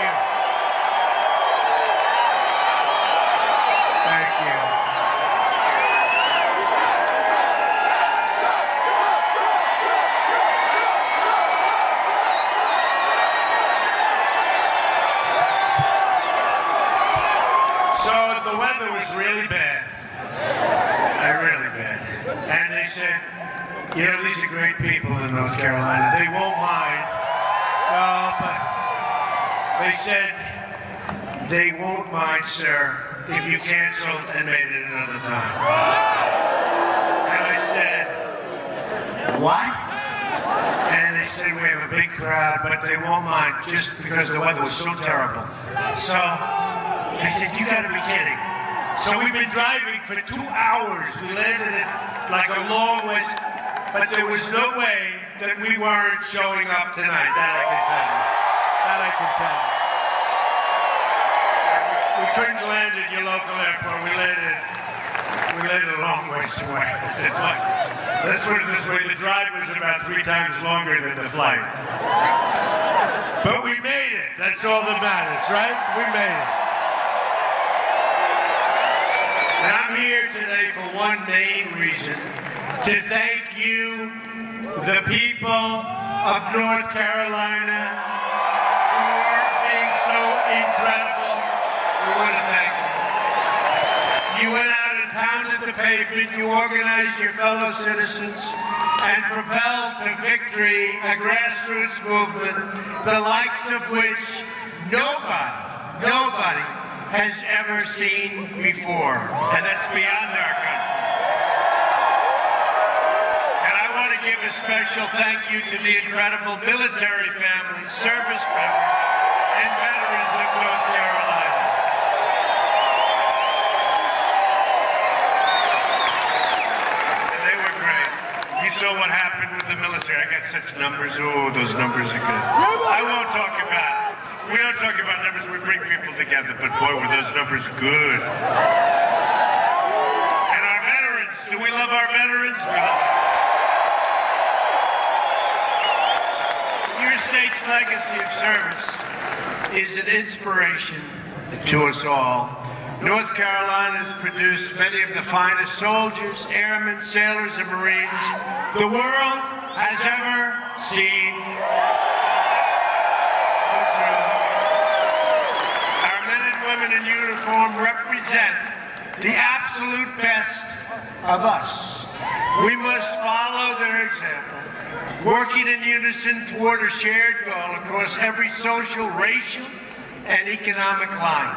you. Thank you. So the weather was really bad. Really bad. And they said, you know, these are great people in North Carolina. They won't mind. No, but they said they won't mind, sir, if you canceled and made it another time. And I said, what? And they said, we have a big crowd, but they won't mind just because the weather was so terrible. So I said, you gotta be kidding. So we've been driving for 2 hours. We landed at like a long ways, but there was no way that we weren't showing up tonight. That I can tell you. That I can tell you. We couldn't land at your local airport. We landed a long ways away. I said, what? Let's put it this way. The drive was about 3 times longer than the flight. But we made it. That's all that matters, right? We made it. And I'm here today for one main reason, to thank you, the people of North Carolina, for being so incredible. We want to thank you. You went out and pounded the pavement, you organized your fellow citizens, and propelled to victory a grassroots movement, the likes of which nobody has ever seen before, and that's beyond our country. And I want to give a special thank you to the incredible military families, service members, and veterans of North Carolina. And they were great. You saw what happened with the military. I got such numbers. Oh, those numbers are good. I won't talk about it. We don't talk about numbers, we bring people together, but boy, were those numbers good. And our veterans, do we love our veterans? We love them. Your state's legacy of service is an inspiration to us all. North Carolina has produced many of the finest soldiers, airmen, sailors, and Marines the world has ever seen. In uniform represent the absolute best of us. We must follow their example, working in unison toward a shared goal across every social, racial, and economic line.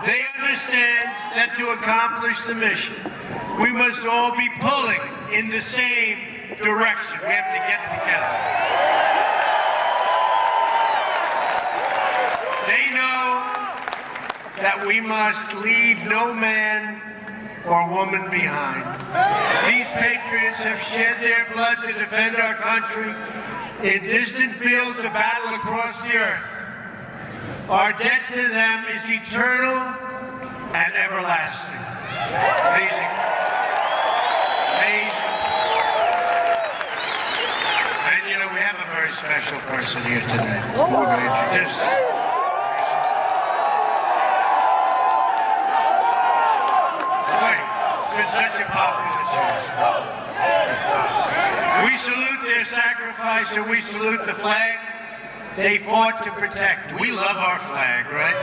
They understand that to accomplish the mission, we must all be pulling in the same direction. We have to get together. They know that we must leave no man or woman behind. These patriots have shed their blood to defend our country in distant fields of battle across the earth. Our debt to them is eternal and everlasting. Amazing. Amazing. And you know, we have a very special person here today who we're going to introduce. It's been such a popular choice. We salute their sacrifice and we salute the flag they fought to protect. We love our flag, right?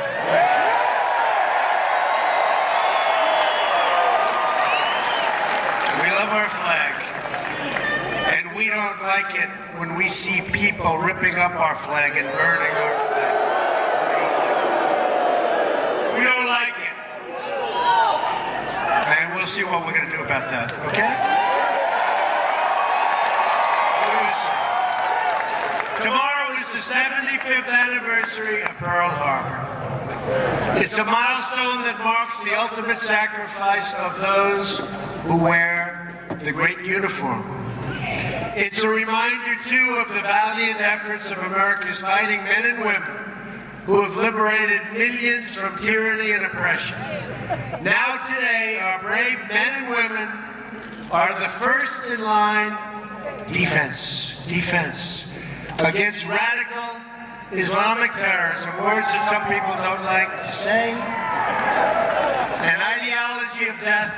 We love our flag. And we don't like it when we see people ripping up our flag and burning our flag. We don't like it. And we'll see what we're going to do about that, okay? Tomorrow is the 75th anniversary of Pearl Harbor. It's a milestone that marks the ultimate sacrifice of those who wear the great uniform. It's a reminder, too, of the valiant efforts of America's fighting men and women who have liberated millions from tyranny and oppression. Now today, our brave men and women are the first in line defense against radical Islamic terrorism, words that some people don't like to say, an ideology of death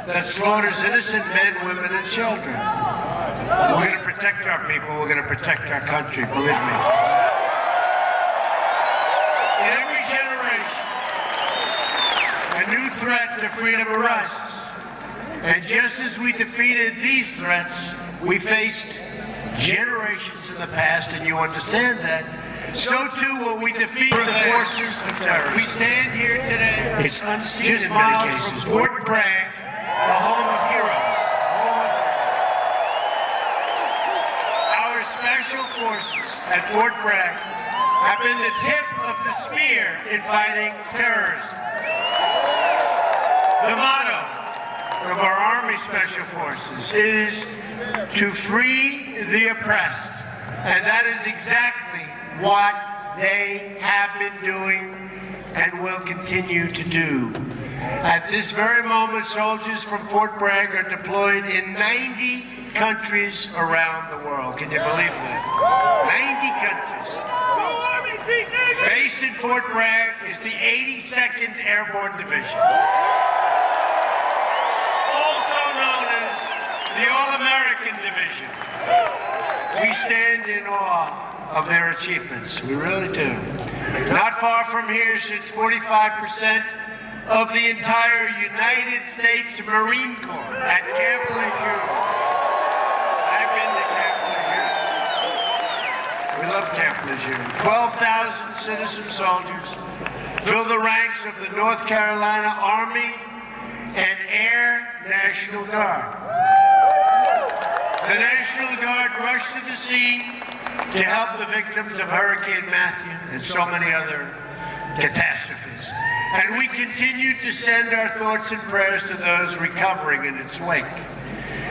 that slaughters innocent men, women, and children. We're going to protect our people. We're going to protect our country, believe me. In every generation, a new threat to freedom arises. And just as we defeated these threats, we faced generations in the past, and you understand that. So too will we defeat the forces of terror. We stand here today. It's unseen in many cases. Fort Bragg, the home of heroes. Our special forces at Fort Bragg have been the tip of the spear in fighting terrorism. The motto of our Army Special Forces is to free the oppressed, and that is exactly what they have been doing and will continue to do. At this very moment, soldiers from Fort Bragg are deployed in 90 countries around the world. Can you believe that? 90 countries. Based in Fort Bragg is the 82nd Airborne Division, also known as the All-American Division. We stand in awe of their achievements. We really do. Not far from here sits 45% of the entire United States Marine Corps at Camp Lejeune. I've been to Camp Lejeune. We love Camp Lejeune. 12,000 citizen soldiers fill the ranks of the North Carolina Army and Air National Guard. The National Guard rushed to the scene to help the victims of Hurricane Matthew and so many other catastrophes. And we continue to send our thoughts and prayers to those recovering in its wake.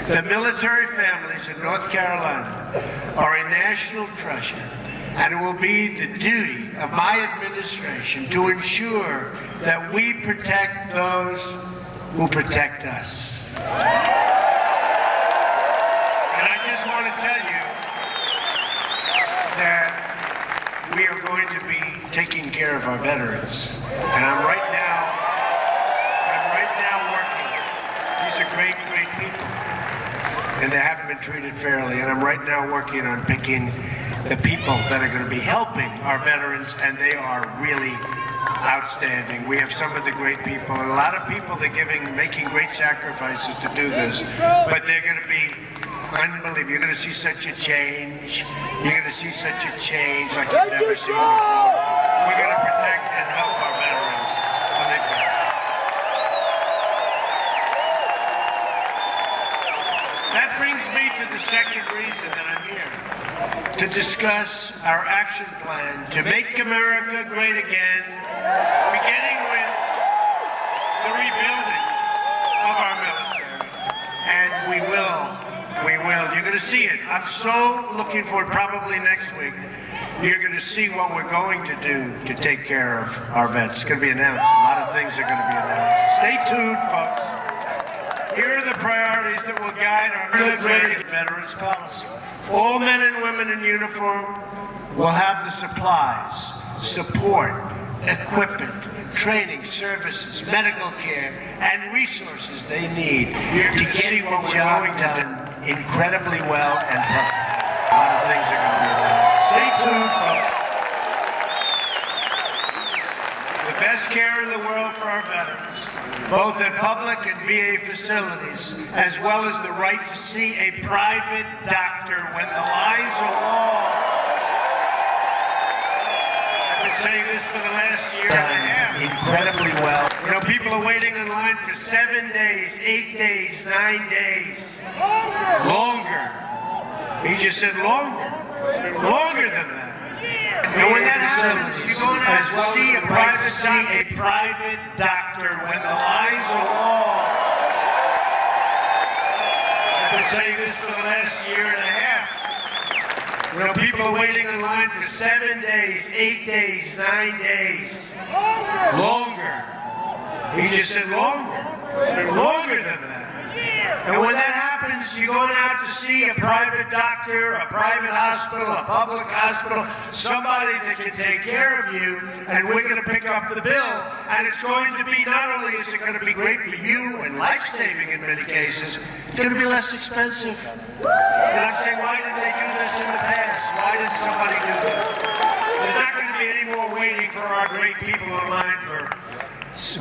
The military families in North Carolina are a national treasure, and it will be the duty of my administration to ensure that we protect those who protect us. And I just want to tell you that we are going to be taking care of our veterans. And I'm right now working. These are great, great people. And they haven't been treated fairly. And I'm right now working on picking the people that are going to be helping our veterans, and they are really outstanding. We have some of the great people, and a lot of people that are making great sacrifices to do this, but they're going to be unbelievable. You're going to see such a change. You're going to see such a change like you've never seen before. We're going to protect and help our veterans. Believe me. That brings me to the second reason that I'm here, to discuss our action plan to make America great again, beginning with the rebuilding of our military. And we will. You're going to see it. I'm so looking forward, probably next week, you're going to see what we're going to do to take care of our vets. It's going to be announced. A lot of things are going to be announced. Stay tuned, folks. Here are the priorities that will guide our great veterans policy. All men and women in uniform will have the supplies, support, equipment, training, services, medical care, and resources they need to get what we're going done incredibly well and perfectly. A lot of things are going to be announced. Stay tuned, folks. The best care in the world for our veterans, both at public and VA facilities, as well as the right to see a private doctor when the lines are long. I've been saying this for the last year and a half. Incredibly well. You know, people are waiting in line for 7 days, 8 days, 9 days. Longer. He just said longer. Longer than that. And when that happens, you're going to have to see a private doctor when the lines are long. I've been saying this for the last year and a half. You know, people are waiting in line for 7 days, 8 days, 9 days. Longer. He just said longer. Longer than that. And when that happens, happens, you're going out to see a private doctor, a private hospital, a public hospital, somebody that can take care of you, and we're going to pick up the bill. And it's going to be, not only is it going to be great for you and life-saving in many cases, it's going to be less expensive. And I'm saying, why didn't they do this in the past? Why didn't somebody do that? There's not going to be any more waiting for our great people online for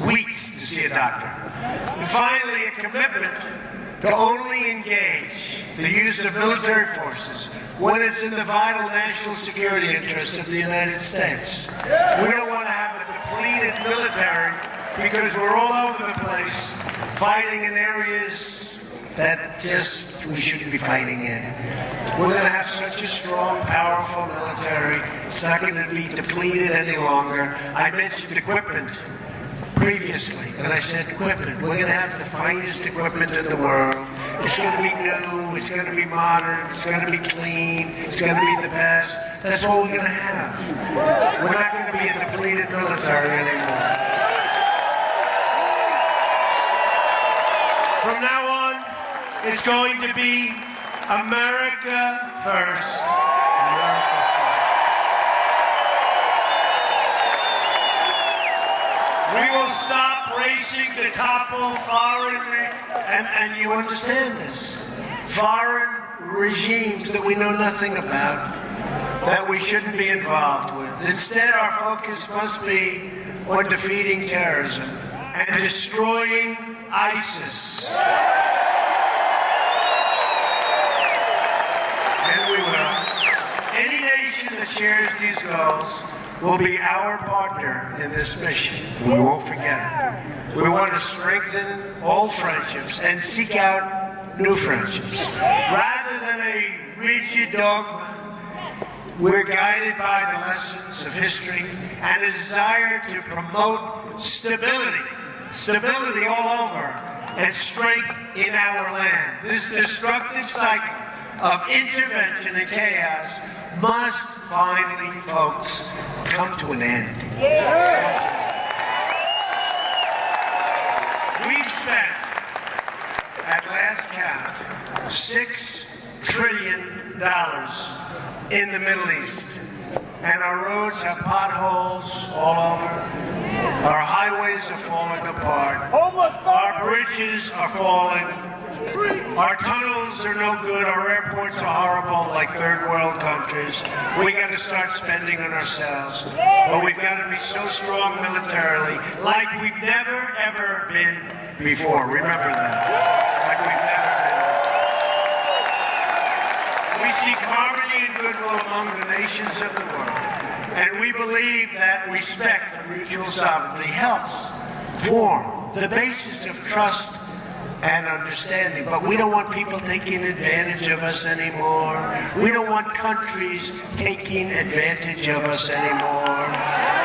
weeks to see a doctor. And finally, a commitment to only engage the use of military forces when it's in the vital national security interests of the United States. We don't want to have a depleted military because we're all over the place fighting in areas that just we shouldn't be fighting in. We're going to have such a strong, powerful military. It's not going to be depleted any longer. I mentioned equipment previously, and I said equipment. We're going to have the finest equipment in the world. It's going to be new, it's going to be modern, it's going to be clean, it's going to be the best. That's what we're going to have. We're not going to be a depleted military anymore. From now on, it's going to be America first. America first. We will stop racing to topple foreign, and you understand this, foreign regimes that we know nothing about, that we shouldn't be involved with. Instead, our focus must be on defeating terrorism and destroying ISIS. And we will. Any nation that shares these goals will be our partner in this mission. We won't forget it. We want to strengthen old friendships and seek out new friendships. Rather than a rigid dogma, we're guided by the lessons of history and a desire to promote stability all over, and strength in our land. This destructive cycle of intervention and chaos must finally, folks, come to an end. We've spent, at last count, $6 trillion in the Middle East. And our roads have potholes all over. Our highways are falling apart. Our bridges are falling. Our tunnels are no good. Our airports are horrible, like third world countries. We got to start spending on ourselves. But we've got to be so strong militarily, like we've never, ever been before. Remember that. Like we've never been. We seek harmony and goodwill among the nations of the world. And we believe that respect for mutual sovereignty helps form the basis of trust and understanding. But we don't want people taking advantage of us anymore. We don't want countries taking advantage of us anymore.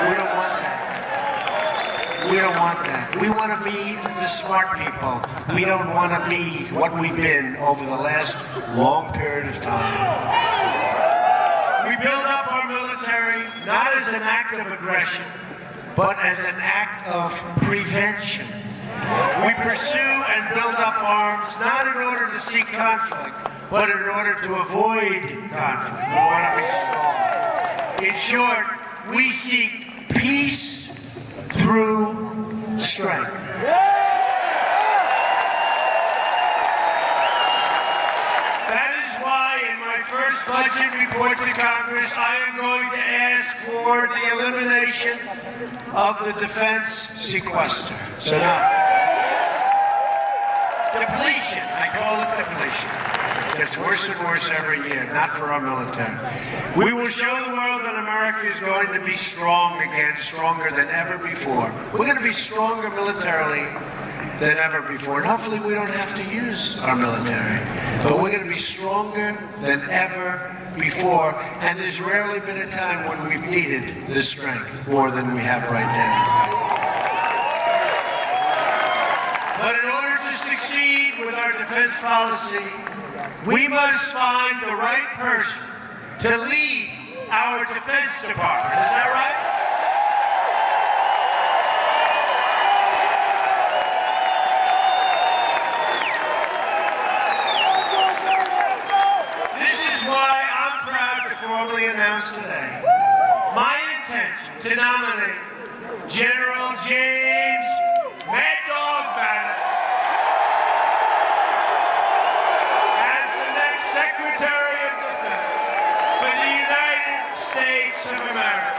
We don't want that. We don't want that. We want to be the smart people. We don't want to be what we've been over the last long period of time. We build up our military not as an act of aggression, but as an act of prevention. We pursue and build up arms not in order to seek conflict, but in order to avoid conflict. We want to be strong. In short, we seek peace through strength. That is why in my first budget report to Congress, I am going to ask for the elimination of the defense sequester. So now, depletion, I call it depletion. It gets worse and worse every year, not for our military. We will show the world that America is going to be strong again, stronger than ever before. We're going to be stronger militarily than ever before. And hopefully we don't have to use our military. But we're going to be stronger than ever before. And there's rarely been a time when we've needed this strength more than we have right now. But in order to succeed with our defense policy, we must find the right person to lead our Defense Department. Is that right? nominate General James Mad Dog Mattis as the next Secretary of Defense for the United States of America.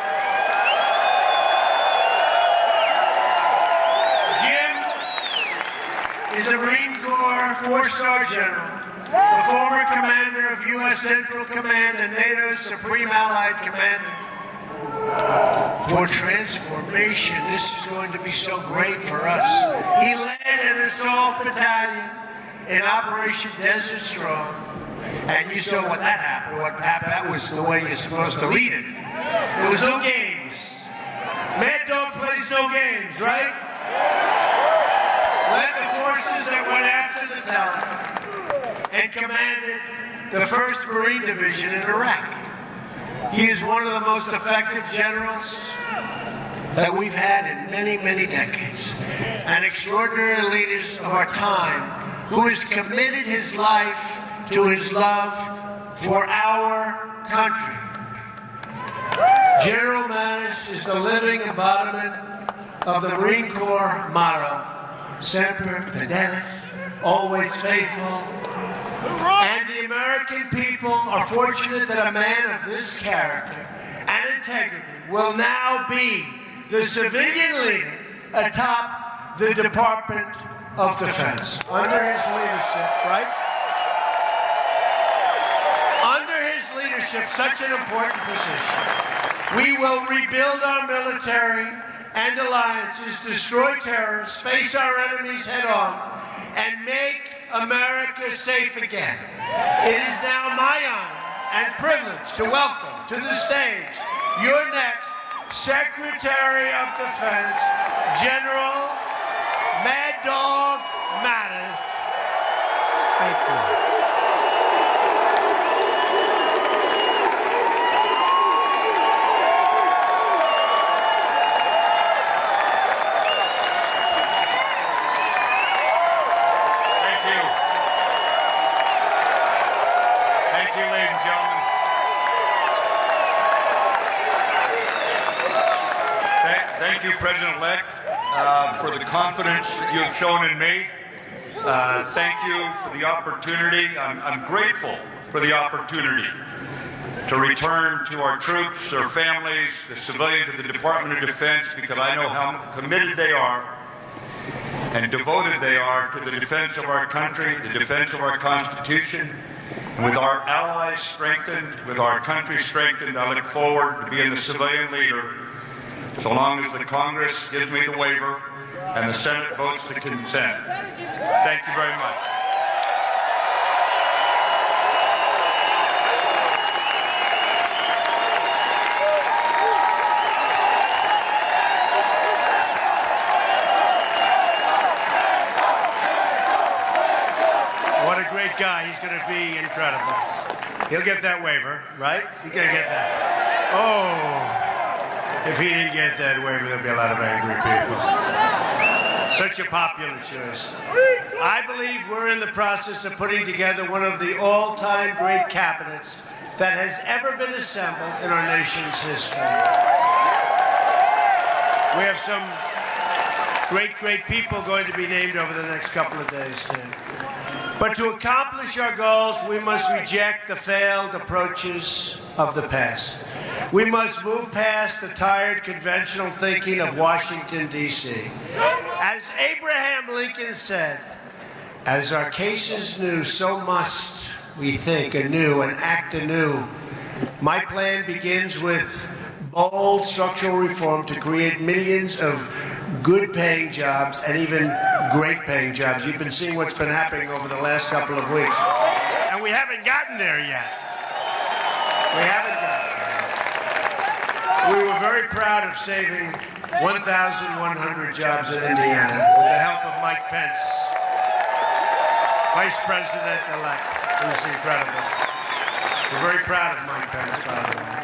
Jim is a Marine Corps four-star general, the former commander of U.S. Central Command and NATO's Supreme Allied Commander. For transformation, this is going to be so great for us. He led an assault battalion in Operation Desert Storm, and you saw what that happened. What happened, that was the way you're supposed to lead it. There was no games. Mad Dog plays no games, right? Led the forces that went after the Taliban and commanded the 1st Marine Division in Iraq. He is one of the most effective generals that we've had in many, many decades. An extraordinary leader of our time who has committed his life to his love for our country. General Mattis is the living embodiment of the Marine Corps motto, Semper Fidelis, always faithful. And the American people are fortunate that a man of this character and integrity will now be the civilian leader atop the Department of Defense. Under his leadership, right? Under his leadership, such an important position, we will rebuild our military and alliances, destroy terrorists, face our enemies head on, and make America safe again. It is now my honor and privilege to welcome to the stage your next Secretary of Defense, General Mad Dog Mattis. Thank you. Thank you, President-elect, for the confidence that you have shown in me. Thank you for the opportunity. I'm grateful for the opportunity to return to our troops, their families, the civilians of the Department of Defense, because I know how committed they are and devoted they are to the defense of our country, the defense of our Constitution. And with our allies strengthened, with our country strengthened, I look forward to being the civilian leader so long as the Congress gives me the waiver and the Senate votes to consent. Thank you very much. What a great guy. He's going to be incredible. He'll get that waiver, right? He's going to get that. Oh. If he didn't get that waiver, there'd be a lot of angry people. Such a popular choice. I believe we're in the process of putting together one of the all-time great cabinets that has ever been assembled in our nation's history. We have some great people going to be named over the next couple of days, too. But to accomplish our goals, we must reject the failed approaches of the past. We must move past the tired conventional thinking of Washington, D.C. As Abraham Lincoln said, as our case is new, so must we think anew and act anew. My plan begins with bold structural reform to create millions of good-paying jobs and even great-paying jobs. You've been seeing what's been happening over the last couple of weeks. And we haven't gotten there yet. We haven't gotten there. We were very proud of saving 1,100 jobs in Indiana with the help of Mike Pence, Vice President-elect, who's incredible. We're very proud of Mike Pence, by the way.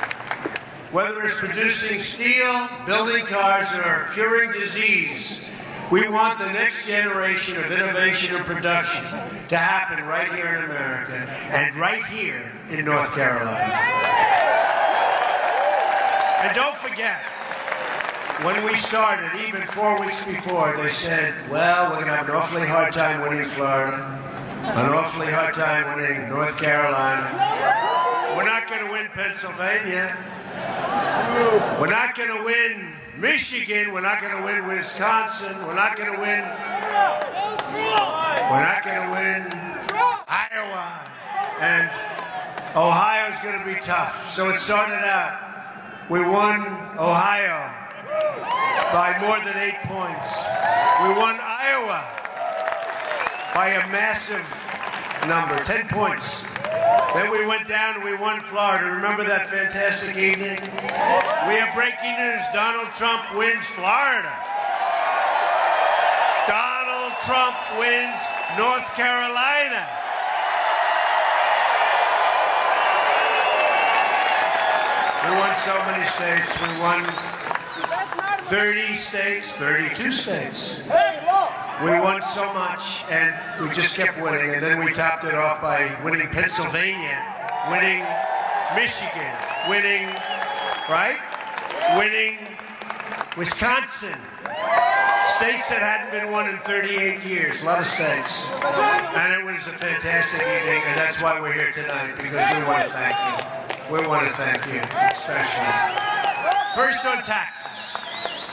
Whether it's producing steel, building cars, or curing disease, we want the next generation of innovation and production to happen right here in America and right here in North Carolina. And don't forget, when we started, even 4 weeks before, they said, well, we're going to have an awfully hard time winning Florida, an awfully hard time winning North Carolina. We're not going to win Pennsylvania. We're not going to win Michigan. We're not going to win Wisconsin. We're not going to win. We're not going to win Iowa. And Ohio's going to be tough. So it started out. We won Ohio by more than 8 points. We won Iowa by a massive number, 10 points. Then we went down and we won Florida. Remember that fantastic evening? We have breaking news. Donald Trump wins Florida. Donald Trump wins North Carolina. We won so many states. We won 30 states, 32 states. We won so much, and we just kept winning. And then we topped it off by winning Pennsylvania, winning Michigan, winning, right? Winning Wisconsin. States that hadn't been won in 38 years, a lot of states. And it was a fantastic evening, and that's why we're here tonight, because we want to thank you. We want to thank you, especially. First on taxes.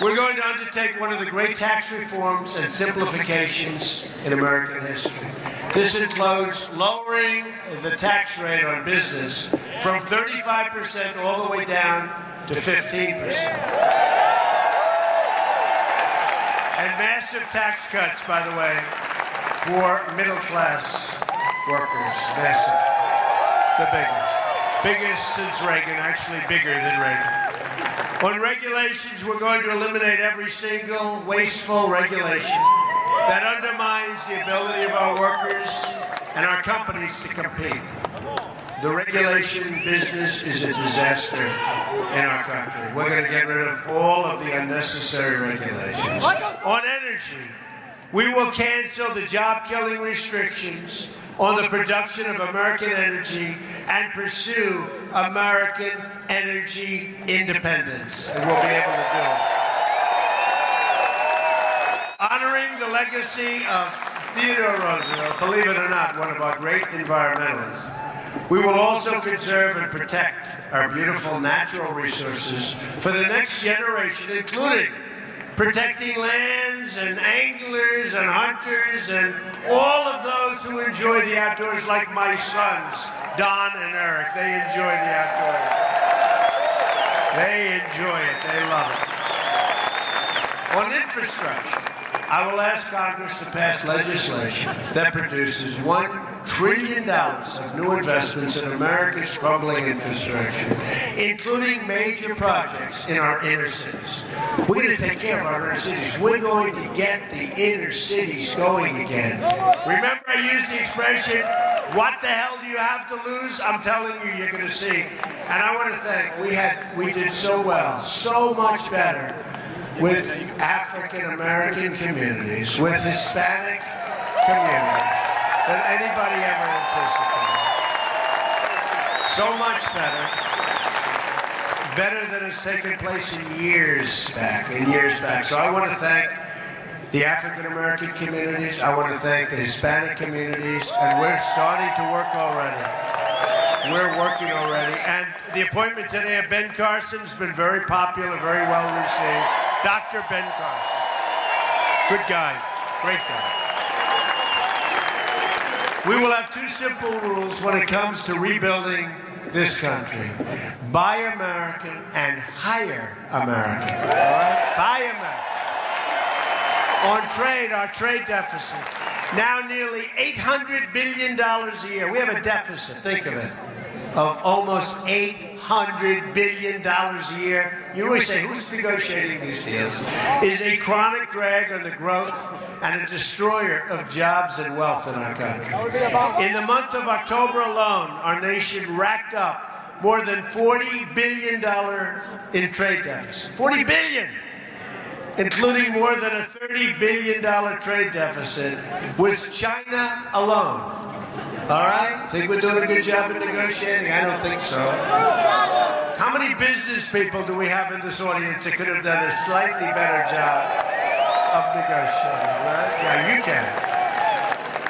We're going to undertake one of the great tax reforms and simplifications in American history. This includes lowering the tax rate on business from 35% all the way down to 15%. And massive tax cuts, by the way, for middle-class workers. Massive. The biggest. Biggest since Reagan, actually bigger than Reagan. On regulations, we're going to eliminate every single wasteful regulation that undermines the ability of our workers and our companies to compete. The regulation business is a disaster in our country. We're going to get rid of all of the unnecessary regulations. On energy, we will cancel the job-killing restrictions on the production of American energy and pursue American energy independence. And we'll be able to do it. Honoring the legacy of Theodore Roosevelt, believe it or not, one of our great environmentalists, we will also conserve and protect our beautiful natural resources for the next generation, including protecting lands and anglers and hunters and all of those who enjoy the outdoors, like my sons, Don and Eric. They enjoy the outdoors. They enjoy it. They love it. On infrastructure, I will ask Congress to pass legislation that produces $1 trillion of new investments in America's crumbling infrastructure, including major projects in our inner cities. We're going to take care of our inner cities. We're going to get the inner cities going again. Remember, I used the expression, what the hell do you have to lose? I'm telling you, you're going to see. And I want to thank, we did so well, so much better with African-American communities, with Hispanic communities than anybody ever anticipated. So much better. Better than has taken place in years back. So I want to thank the African-American communities. I want to thank the Hispanic communities. And we're starting to work already. We're working already. And the appointment today of Ben Carson has been very popular, very well received. Dr. Ben Carson. Good guy. Great guy. We will have two simple rules when it comes to rebuilding this country. Buy American and hire American. All right? Buy American. On trade, our trade deficit, now nearly $800 billion a year. We have a deficit, think of it, of almost $800 billion a year. You always say, who's negotiating these deals? Is a chronic drag on the growth and a destroyer of jobs and wealth in our country. In the month of October alone, our nation racked up more than $40 billion in trade deficit. $40 billion! Including more than a $30 billion trade deficit with China alone. All right? Think we're doing a good job in negotiating? I don't think so. How many business people do we have in this audience that could have done a slightly better job of negotiating, right? Yeah, you can.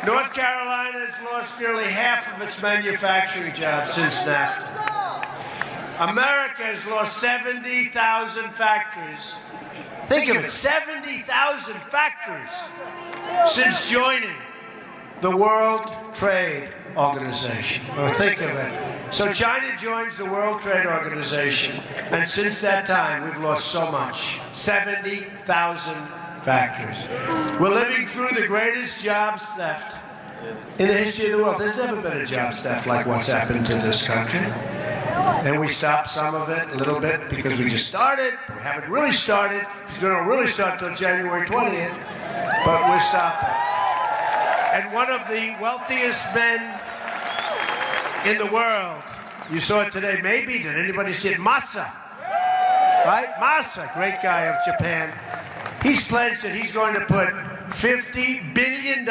North Carolina has lost nearly half of its manufacturing jobs since NAFTA. America has lost 70,000 factories. Think of it, 70,000 factories since joining the World Trade Organization. Or think of it. So China joins the World Trade Organization, and since that time, we've lost so much. 70,000 factories. We're living through the greatest jobs theft in the history of the world. There's never been a jobs theft like what's happened to this country. And we stopped some of it a little bit because we just started. We haven't really started because we don't really start until January 20th, but we're stopping. And one of the wealthiest men in the world, you saw it today, maybe, did anybody see it? Masa, right? Masa, great guy of Japan. He's pledged that he's going to put $50 billion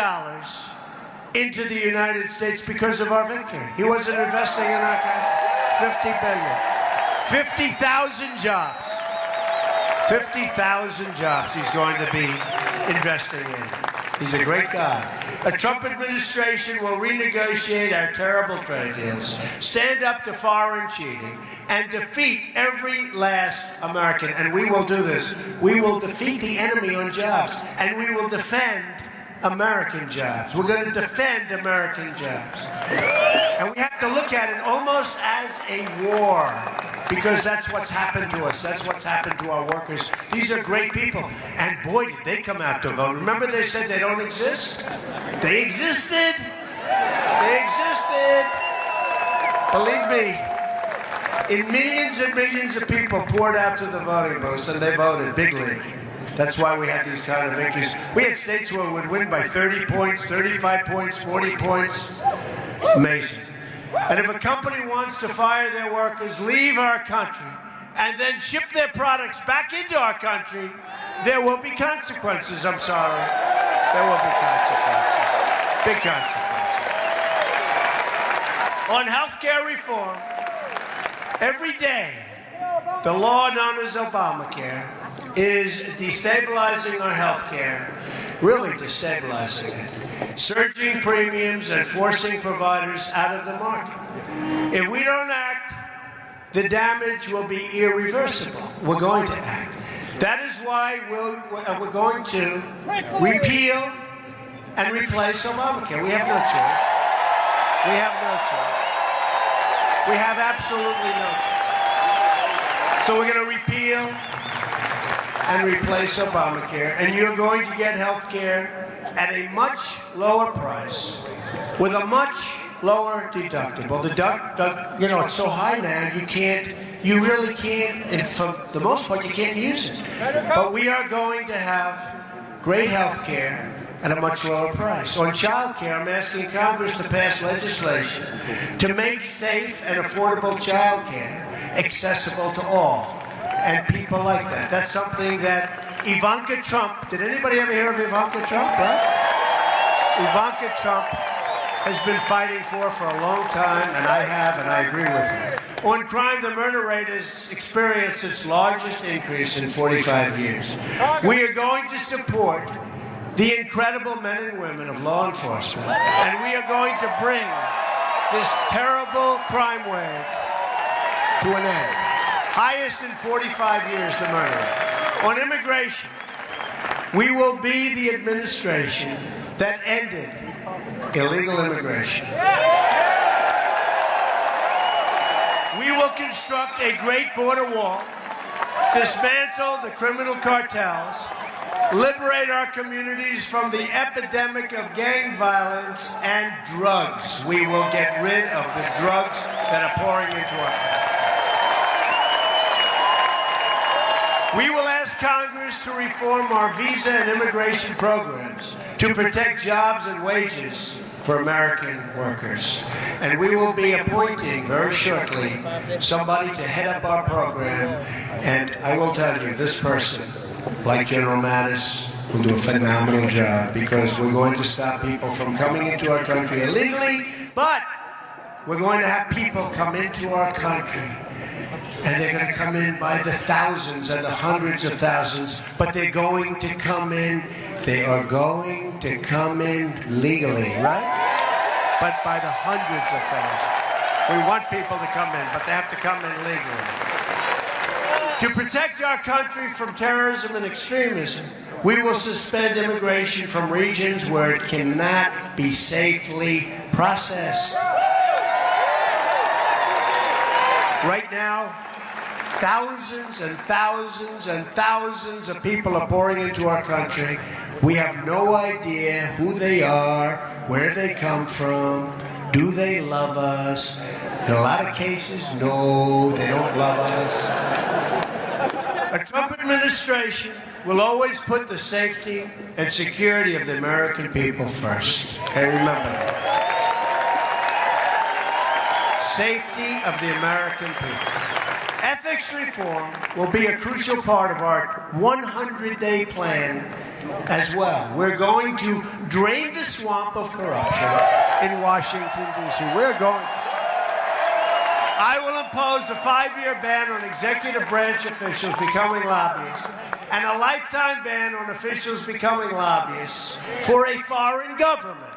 into the United States because of our victory. He wasn't investing in our country. 50 billion. 50,000 jobs. 50,000 jobs he's going to be investing in. He's a great guy. A Trump administration will renegotiate our terrible trade deals, stand up to foreign cheating, and defeat every last American. And we will do this. We will defeat the enemy on jobs, and we will defend American jobs. We're going to defend American jobs. And we have to look at it almost as a war, because that's what's happened to us. That's what's happened to our workers. These are great people. And boy, did they come out to vote. Remember they said they don't exist? They existed. They existed. Believe me, in millions and millions of people poured out to the voting booths, and they voted big league. That's why we had these kind of victories. We had states where we would win by 30 points, 35 points, 40 points. Amazing. And if a company wants to fire their workers, leave our country, and then ship their products back into our country, there will be consequences. I'm sorry. There will be consequences. Big consequences. On health care reform, every day, the law known as Obamacare is destabilizing our health care, really destabilizing it, surging premiums and forcing providers out of the market. If we don't act, the damage will be irreversible. We're going to act. That is why we're going to repeal and replace Obamacare. We have no choice. We have no choice. We have absolutely no choice. So we're going to repeal and replace Obamacare, and you're going to get health care at a much lower price with a much lower deductible. It's so high now, you really can't, and for the most part, you can't use it. But we are going to have great health care at a much lower price. On child care, I'm asking Congress to pass legislation to make safe and affordable child care accessible to all. And people like that. That's something that Ivanka Trump, did anybody ever hear of Ivanka Trump, right? Ivanka Trump has been fighting for a long time, and I have, and I agree with her. On crime, the murder rate has experienced its largest increase in 45 years. We are going to support the incredible men and women of law enforcement, and we are going to bring this terrible crime wave to an end. Highest in 45 years, the murder rate. On immigration, we will be the administration that ended illegal immigration. We will construct a great border wall, dismantle the criminal cartels, liberate our communities from the epidemic of gang violence and drugs. We will get rid of the drugs that are pouring into our country. We will ask Congress to reform our visa and immigration programs to protect jobs and wages for American workers. And we will be appointing very shortly somebody to head up our program. And I will tell you, this person, like General Mattis, will do a phenomenal job, because we're going to stop people from coming into our country illegally, but we're going to have people come into our country And they're going to come in by the thousands and the hundreds of thousands, but they're going to come in, they are going to come in legally, right? But by the hundreds of thousands. We want people to come in, but they have to come in legally. To protect our country from terrorism and extremism, we will suspend immigration from regions where it cannot be safely processed. Right now, thousands and thousands and thousands of people are pouring into our country. We have no idea who they are, where they come from, do they love us? In a lot of cases, no, they don't love us. A Trump administration will always put the safety and security of the American people first. Okay, remember that. Safety of the American people. Ethics reform will be a crucial part of our 100-day plan as well. We're going to drain the swamp of corruption in Washington, D.C. I will impose a 5-year ban on executive branch officials becoming lobbyists and a lifetime ban on officials becoming lobbyists for a foreign government.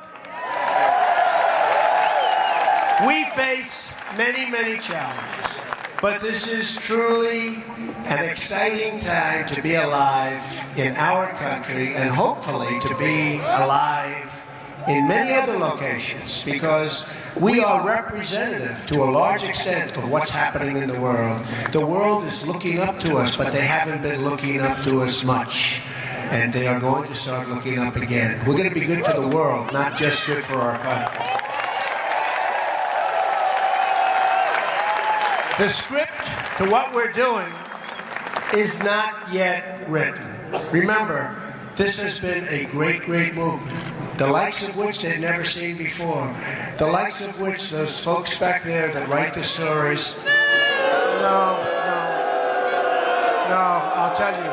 We face many, many challenges, but this is truly an exciting time to be alive in our country and hopefully to be alive in many other locations, because we are representative to a large extent of what's happening in the world. The world is looking up to us, but they haven't been looking up to us much. And they are going to start looking up again. We're going to be good for the world, not just good for our country. The script to what we're doing is not yet written. Remember, this has been a great, great movement, the likes of which they've never seen before, the likes of which those folks back there that write the stories, no, I'll tell you,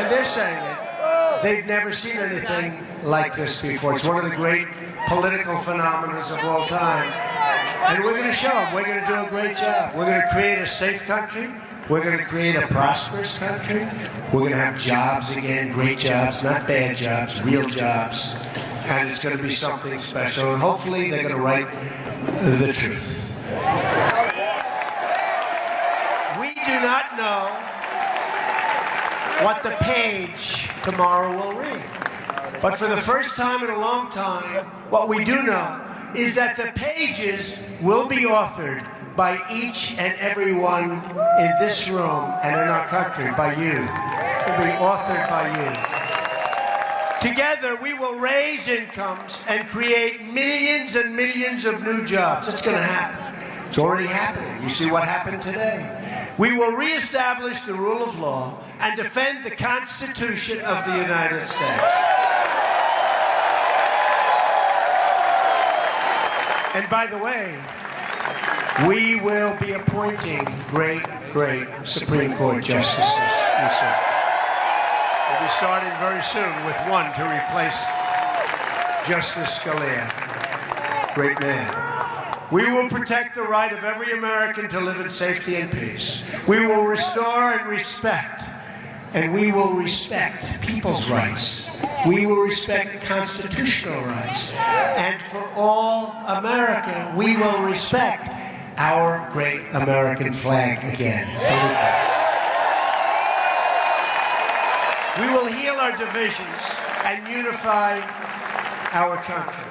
and they're saying it, they've never seen anything like this before. It's one of the great political phenomena of all time. And we're going to show them. We're going to do a great job. We're going to create a safe country. We're going to create a prosperous country. We're going to have jobs again, great jobs, not bad jobs, real jobs. And it's going to be something special. And hopefully they're going to write the truth. We do not know what the page tomorrow will read. But for the first time in a long time, what we do know is that the pages will be authored by each and every one in this room and in our country, by you. It will be authored by you. Together, we will raise incomes and create millions and millions of new jobs. That's going to happen. It's already happening. You see what happened today. We will reestablish the rule of law and defend the Constitution of the United States. And by the way, we will be appointing great, great Supreme Court justices. You see. We'll be starting very soon with one to replace Justice Scalia. Great man. We will protect the right of every American to live in safety and peace. We will restore and respect, and we will respect people's rights. We will respect constitutional rights. And for all America, we will respect our great American flag again. We will heal our divisions and unify our country.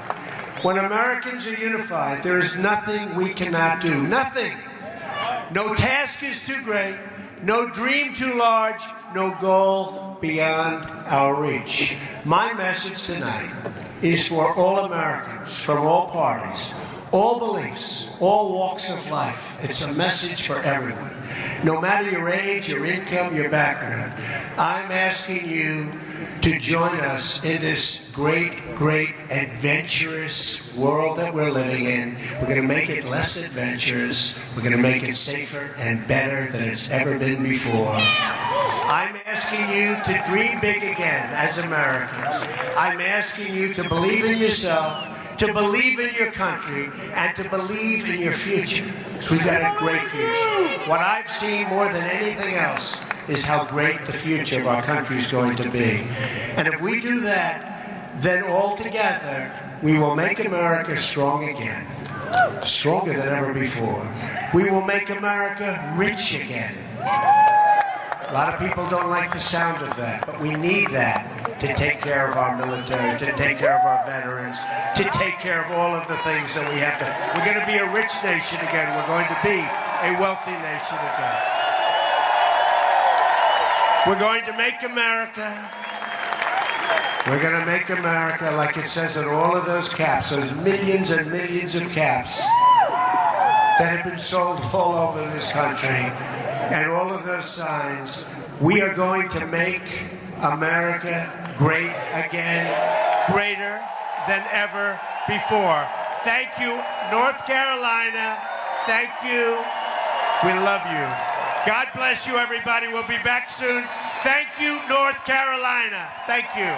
When Americans are unified, there is nothing we cannot do. Nothing. No task is too great, no dream too large, no goal beyond our reach. My message tonight is for all Americans, from all parties, all beliefs, all walks of life. It's a message for everyone. No matter your age, your income, your background, I'm asking you to join us in this great, great adventurous world that we're living in. We're going to make it less adventurous. We're going to make it safer and better than it's ever been before. I'm asking you to dream big again as Americans. I'm asking you to believe in yourself, to believe in your country and to believe in your future. Because we've got a great future. What I've seen more than anything else is how great the future of our country is going to be. And if we do that, then all together, we will make America strong again. Stronger than ever before. We will make America rich again. A lot of people don't like the sound of that, but we need that to take care of our military, to take care of our veterans, to take care of all of the things that we have to. We're going to be a rich nation again. We're going to be a wealthy nation again. We're going to make America. We're going to make America, like it says in all of those caps, those millions and millions of caps that have been sold all over this country, and all of those signs. We are going to make America great again, greater than ever before. Thank you, North Carolina. Thank you. We love you. God bless you, everybody. We'll be back soon. Thank you, North Carolina. Thank you.